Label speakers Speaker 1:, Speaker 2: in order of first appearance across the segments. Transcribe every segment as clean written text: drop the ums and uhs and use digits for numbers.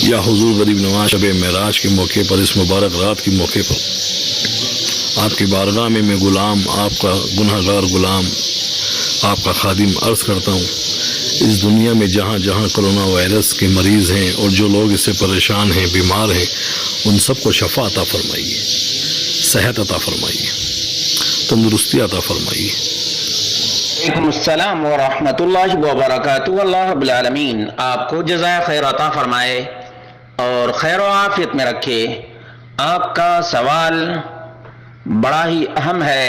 Speaker 1: یا حضور غریب نواز شب معراج کے موقع پر اس مبارک رات کے موقع پر آپ کی بارگاہ میں غلام، آپ کا گناہ گار غلام، آپ کا خادم عرض کرتا ہوں، اس دنیا میں جہاں جہاں کرونا وائرس کے مریض ہیں اور جو لوگ اس سے پریشان ہیں، بیمار ہیں، ان سب کو شفا عطا فرمائیے، صحت عطا فرمائیے، تندرستی عطا فرمائیے۔
Speaker 2: وعلیکم السلام ورحمۃ اللہ وبرکاتہ۔ اللہ رب العالمین آپ کو جزائے خیر عطا فرمائے اور خیر و عافیت میں رکھے۔ آپ کا سوال بڑا ہی اہم ہے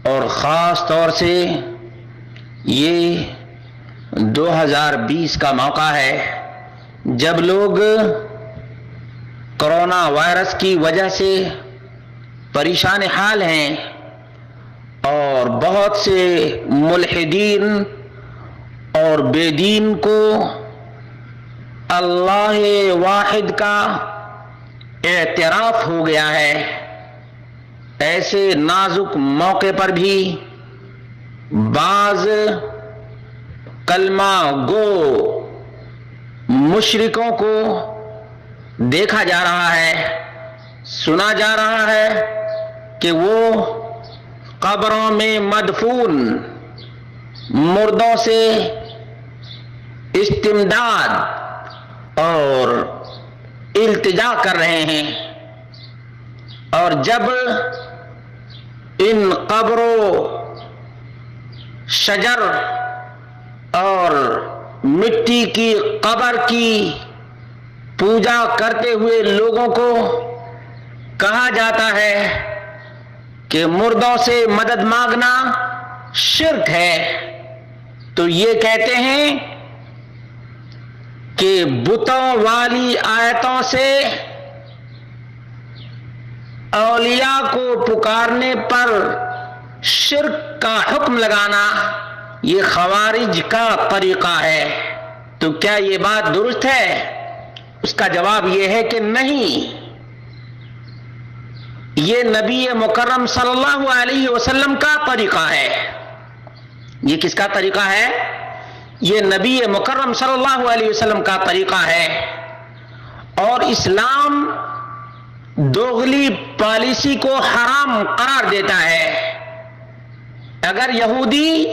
Speaker 2: اور خاص طور سے یہ 2020 کا موقع ہے جب لوگ کرونا وائرس کی وجہ سے پریشان حال ہیں اور بہت سے ملحدین اور بے دین کو اللہ واحد کا اعتراف ہو گیا ہے۔ ایسے نازک موقع پر بھی بعض کلمہ گو مشرکوں کو دیکھا جا رہا ہے، سنا جا رہا ہے کہ وہ قبروں میں مدفون مردوں سے استمداد اور التجا کر رہے ہیں، اور جب ان قبروں، شجر اور مٹی کی قبر کی پوجا کرتے ہوئے لوگوں کو کہا جاتا ہے کہ مردوں سے مدد مانگنا شرک ہے، تو یہ کہتے ہیں کہ بتوں والی آیتوں سے اولیاء کو پکارنے پر شرک کا حکم لگانا یہ خوارج کا طریقہ ہے۔ تو کیا یہ بات درست ہے؟ اس کا جواب یہ ہے کہ نہیں، یہ نبی مکرم صلی اللہ علیہ وسلم کا طریقہ ہے۔ یہ کس کا طریقہ ہے؟ یہ نبی مکرم صلی اللہ علیہ وسلم کا طریقہ ہے، اور اسلام دوغلی پالیسی کو حرام قرار دیتا ہے۔ اگر یہودی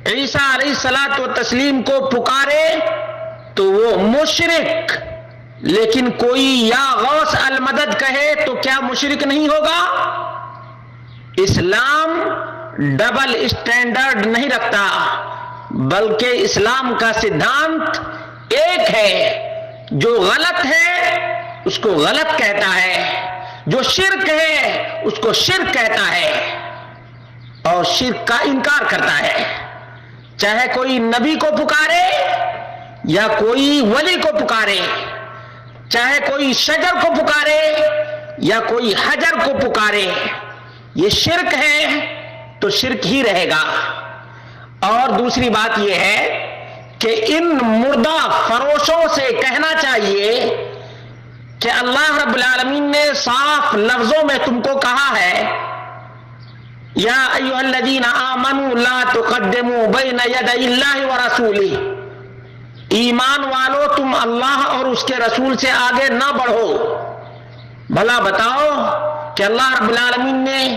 Speaker 2: عیسیٰ علیہ الصلاۃ والتسلیم کو پکارے تو وہ مشرک، لیکن کوئی یا غوث المدد کہے تو کیا مشرک نہیں ہوگا؟ اسلام ڈبل اسٹینڈرڈ نہیں رکھتا، بلکہ اسلام کا سدھانت ایک ہے۔ جو غلط ہے اس کو غلط کہتا ہے، جو شرک ہے اس کو شرک کہتا ہے اور شرک کا انکار کرتا ہے۔ چاہے کوئی نبی کو پکارے یا کوئی ولی کو پکارے، چاہے کوئی شجر کو پکارے یا کوئی حجر کو پکارے، یہ شرک ہے تو شرک ہی رہے گا۔ اور دوسری بات یہ ہے کہ ان مردہ فروشوں سے کہنا چاہیے کہ اللہ رب العالمین نے صاف لفظوں میں تم کو کہا ہے، یا ایھا الذین آمنوا لا تقدموا بین یدی اللہ ورسولہ، ایمان والو تم اللہ اور اس کے رسول سے آگے نہ بڑھو۔ بھلا بتاؤ کہ اللہ رب العالمین نے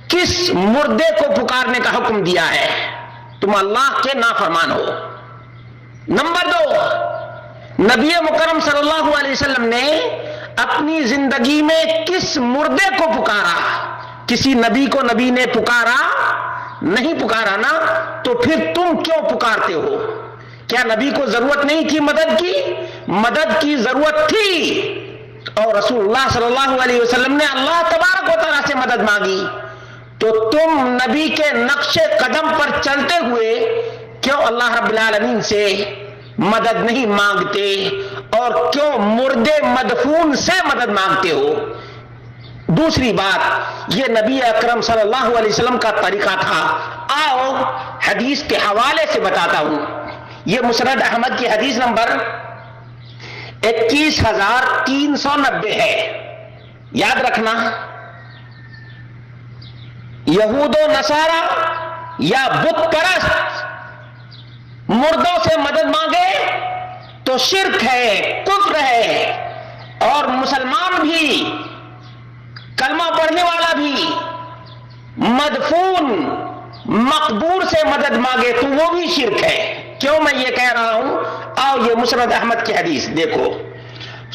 Speaker 2: کس مردے کو پکارنے کا حکم دیا ہے؟ تم اللہ کے نافرمان ہو۔ نمبر 2، نبی مکرم صلی اللہ علیہ وسلم نے اپنی زندگی میں کس مردے کو پکارا؟ کسی نبی کو نبی نے پکارا؟ نہیں پکارا نا، تو پھر تم کیوں پکارتے ہو؟ کیا نبی کو ضرورت نہیں تھی مدد کی؟ مدد کی ضرورت تھی، اور رسول اللہ صلی اللہ علیہ وسلم نے اللہ تبارک و تعالیٰ سے مدد مانگی، تو تم نبی کے نقش قدم پر چلتے ہوئے کیوں اللہ رب العالمین سے مدد نہیں مانگتے، اور کیوں مردے مدفون سے مدد مانگتے ہو؟ دوسری بات، یہ نبی اکرم صلی اللہ علیہ وسلم کا طریقہ تھا۔ آؤ حدیث کے حوالے سے بتاتا ہوں۔ یہ مسند احمد کی حدیث نمبر 21390 ہے۔ یاد رکھنا، یہود و نصارہ یا بت پرست مردوں سے مدد مانگے تو تو شرک ہے، کفر ہے، اور مسلمان بھی، کلمہ پڑھنے والا بھی مدفون مقبور سے مدد مانگے تو وہ بھی شرک ہے۔ کیوں میں یہ کہہ رہا ہوں؟ آؤ یہ مسند احمد کی حدیث دیکھو،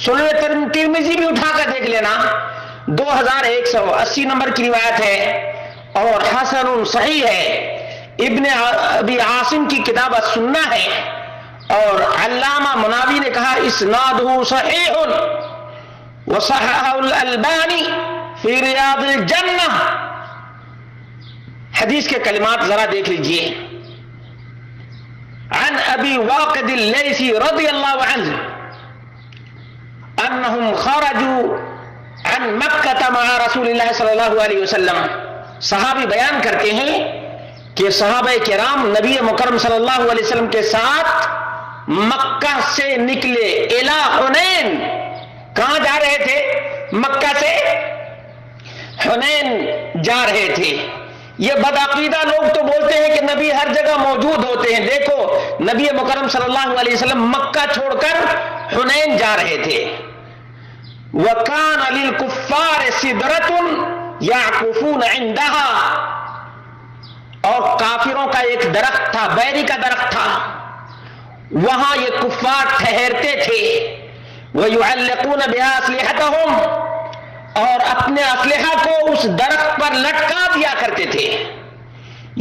Speaker 2: سنن ترمذی بھی اٹھا کر دیکھ لینا، 2180 نمبر کی روایت ہے اور حسن صحیح ہے۔ ابن ابی عاصم کی کتاب السنہ ہے اور علامہ مناوی نے کہا اسنادہ صحیح وصححہ الالبانی فی ریاض الجنہ۔ حدیث کے کلمات ذرا دیکھ لیجئے۔ عن ابی واقد اللیثی رضی اللہ عنہ انہم خرجوا عن مکہ مع رسول اللہ صلی اللہ علیہ وسلم۔ صحابی بیان کرتے ہیں کہ صحابہ کرام نبی مکرم صلی اللہ علیہ وسلم کے ساتھ مکہ سے نکلے الی حنین۔ کہاں جا رہے تھے؟ مکہ سے حنین جا رہے تھے۔ یہ بدعقیدہ لوگ تو بولتے ہیں کہ نبی ہر جگہ موجود ہوتے ہیں۔ دیکھو نبی مکرم صلی اللہ علیہ وسلم مکہ چھوڑ کر حنین جا رہے تھے۔ وَكَانَ لِلْكُفَّارِ سِدْرَةٌ يَعْكُفُونَ عِنْدَهَا، اور کافروں کا ایک درخت تھا، بیری کا درخت تھا، وہاں یہ کفار ٹھہرتے تھے۔ وَيُعَلِّقُونَ بِهَا أَسْلِحَتَهُمْ، اور اپنے اسلحہ کو اس درخت پر لٹکا دیا کرتے تھے۔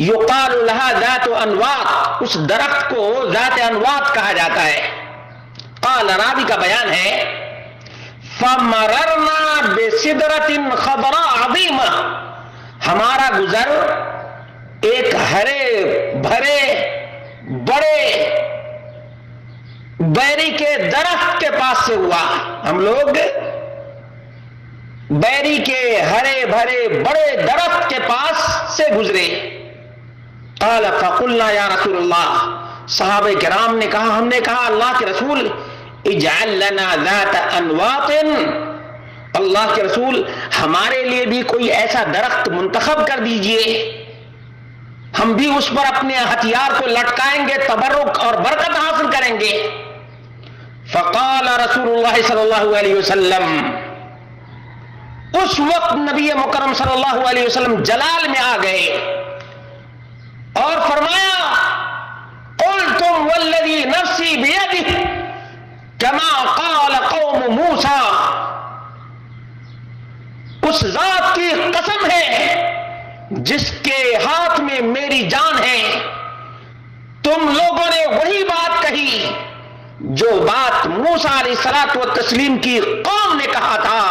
Speaker 2: یقال لها ذات انواط، اس درخت کو ذات انواط کہا جاتا ہے۔ قال راوی کا بیان ہے فَمَرَرْنَا بِسِدْرَةٍ خَضْرَاء عَظِيمَةٍ، ہمارا گزر ایک ہرے بھرے بڑے بیری کے درخت کے پاس سے ہوا۔ ہم لوگ بیری کے ہرے بھرے بڑے درخت کے پاس سے گزرے۔ قال فقلنا یا رسول اللہ، صحابہ کرام نے کہا، ہم نے کہا اللہ کے رسول اجعل لنا ذات انواط، اللہ کے رسول ہمارے لیے بھی کوئی ایسا درخت منتخب کر دیجئے، ہم بھی اس پر اپنے ہتھیار کو لٹکائیں گے، تبرک اور برکت حاصل کریں گے۔ فقال رسول اللہ صلی اللہ علیہ وسلم، اس وقت نبی مکرم صلی اللہ علیہ وسلم جلال میں آ گئے اور فرمایا قلتم والذی نفسی بیدہ کما قال قوم موسیٰ، اس ذات کی قسم ہے جس کے ہاتھ میں میری جان ہے، تم لوگوں نے وہی بات کہی جو بات موسیٰ علیہ الصلوۃ والتسلیم کی قوم نے کہا تھا،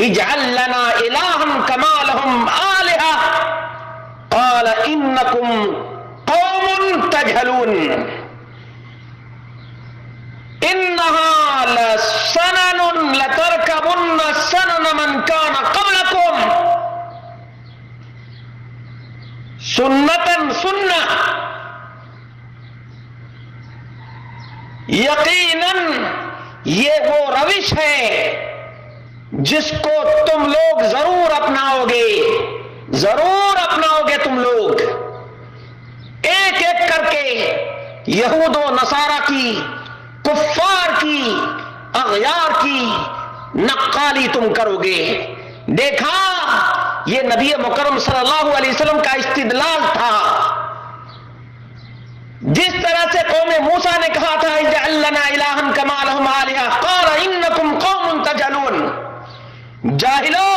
Speaker 2: اجعل لنا الہا کما لہم آلہہ، قال انکم قوم تجہلون، انہا لسنن لترکبن سنن من کان قبلکم سنتاً سنہ، یقیناً یہ وہ روش ہے جس کو تم لوگ ضرور اپناؤ گے، ضرور اپناؤ گے تم لوگ۔ ایک ایک کر کے یہود و نصارہ کی، کفار کی، اغیار کی نقالی تم کرو گے۔ دیکھا یہ نبی مکرم صلی اللہ علیہ وسلم کا استدلال تھا۔ جس طرح سے قوم موسیٰ نے کہا تھا اجعل لنا الہا کما لہم آلہہ، قال انکم قوم تجہلون، جاہلو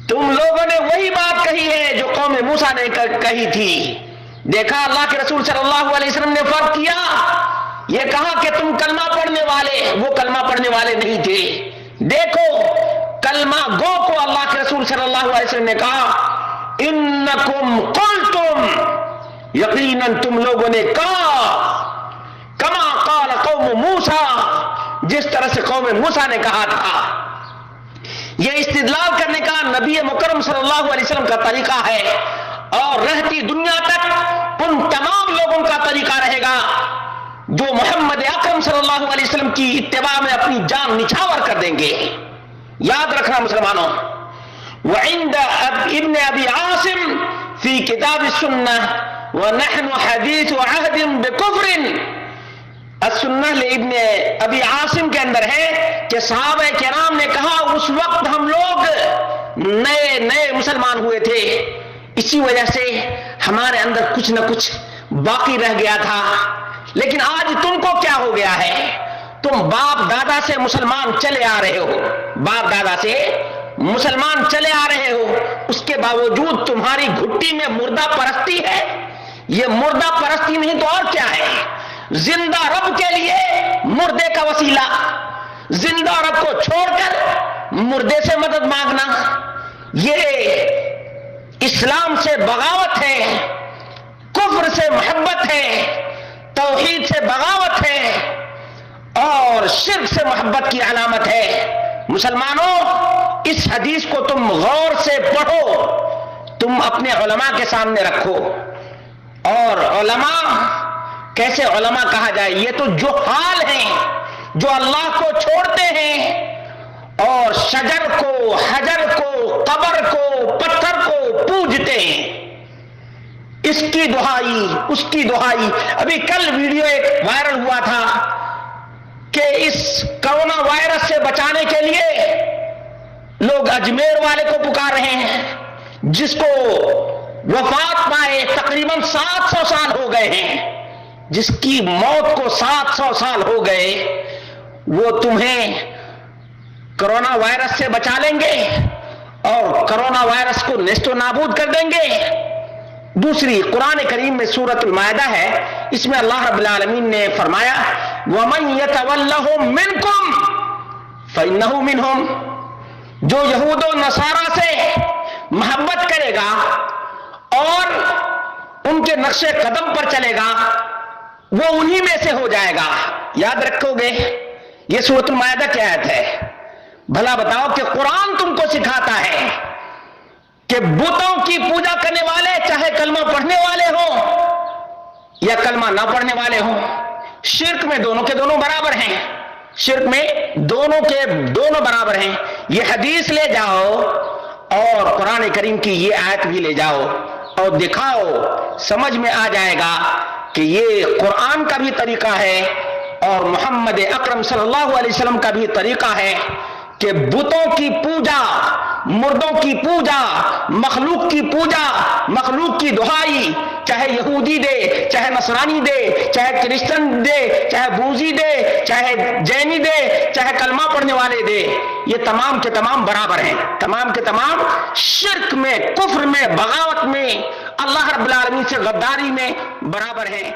Speaker 2: تم لوگوں نے وہی بات کہی ہے جو قوم موسیٰ نے کہی تھی۔ دیکھا اللہ کے رسول صلی اللہ علیہ وسلم نے فرق کیا، یہ کہا کہ تم کلمہ پڑھنے والے، وہ کلمہ پڑھنے والے نہیں تھے۔ دیکھو کلمہ گو کو اللہ کے رسول صلی اللہ علیہ وسلم نے کہا انکم قلتم، یقیناً تم لوگوں نے کہا، کما قال قوم موسیٰ، جس طرح سے قوم موسیٰ نے کہا تھا۔ یہ استدلال کرنے کا نبی مکرم صلی اللہ علیہ وسلم کا طریقہ ہے اور رہتی دنیا تک ان تمام لوگوں کا طریقہ رہے گا جو محمد اکرم صلی اللہ علیہ وسلم کی اتباع میں اپنی جان نچھاور کر دیں گے۔ یاد رکھنا مسلمانوں، وعند ابن ابی عاصم فی کتاب السنہ ونحن حدیث عہد بکفر السنہ ابن ابی عاصم کے اندر ہے کہ صحابہ کرام نے کہا اس وقت ہم لوگ نئے نئے مسلمان ہوئے تھے، اسی وجہ سے ہمارے اندر کچھ نہ کچھ باقی رہ گیا تھا، لیکن آج تم کو کیا ہو گیا ہے؟ تم باپ دادا سے مسلمان چلے آ رہے ہو، باپ دادا سے مسلمان چلے آ رہے ہو، اس کے باوجود تمہاری گھٹی میں مردہ پرستی ہے۔ یہ مردہ پرستی نہیں تو اور کیا ہے؟ زندہ رب کے لیے مردے کا وسیلہ، زندہ رب کو چھوڑ کر مردے سے مدد مانگنا، یہ اسلام سے بغاوت ہے، کفر سے محبت ہے، توحید سے بغاوت ہے اور شرک سے محبت کی علامت ہے۔ مسلمانوں، اس حدیث کو تم غور سے پڑھو، تم اپنے علماء کے سامنے رکھو۔ اور علماء کیسے علماء کہا جائے؟ یہ تو جو حال ہیں، جو اللہ کو چھوڑتے ہیں اور شجر کو، حجر کو، قبر کو، پتھر کو پوجتے ہیں، اس کی دہائی، اس کی دہائی۔ ابھی کل ویڈیو ایک وائرل ہوا تھا کہ اس کرونا وائرس سے بچانے کے لیے لوگ اجمیر والے کو پکار رہے ہیں، جس کو وفات پائے تقریباً 700 سال ہو گئے ہیں، جس کی موت کو 700 سال ہو گئے، وہ تمہیں کرونا وائرس سے بچا لیں گے اور کرونا وائرس کو نیست و نابود کر دیں گے۔ دوسری قرآن کریم میں سورۃ المائدہ ہے، اس میں اللہ رب العالمین نے فرمایا وَمَن يَتَوَلَّهُم مِّنكُمْ فَإِنَّهُ مِنْهُمْ، جو یہود و نصارہ سے محبت کرے گا اور ان کے نقش قدم پر چلے گا، وہ انہی میں سے ہو جائے گا۔ یاد رکھو گے، یہ سورۃ المائدہ کی آیت ہے۔ بھلا بتاؤ کہ قرآن تم کو سکھاتا ہے کہ بتوں کی پوجا کرنے والے چاہے کلمہ پڑھنے والے ہوں یا کلمہ نہ پڑھنے والے ہوں، شرک میں دونوں کے دونوں برابر ہیں، شرک میں دونوں کے دونوں برابر ہیں۔ یہ حدیث لے جاؤ اور قرآن کریم کی یہ آیت بھی لے جاؤ اور دکھاؤ، سمجھ میں آ جائے گا کہ یہ قرآن کا بھی طریقہ ہے اور محمد اکرم صلی اللہ علیہ وسلم کا بھی طریقہ ہے کہ بتوں کی پوجا، مردوں کی پوجا، مخلوق کی پوجا، مخلوق کی دہائی، چاہے یہودی دے، چاہے نصرانی دے، چاہے کرسچن دے، چاہے بوزی دے، چاہے جینی دے، چاہے کلمہ پڑھنے والے دے، یہ تمام کے تمام برابر ہیں، تمام کے تمام شرک میں، کفر میں، بغاوت میں، اللہ رب العالمین سے غداری میں برابر ہیں۔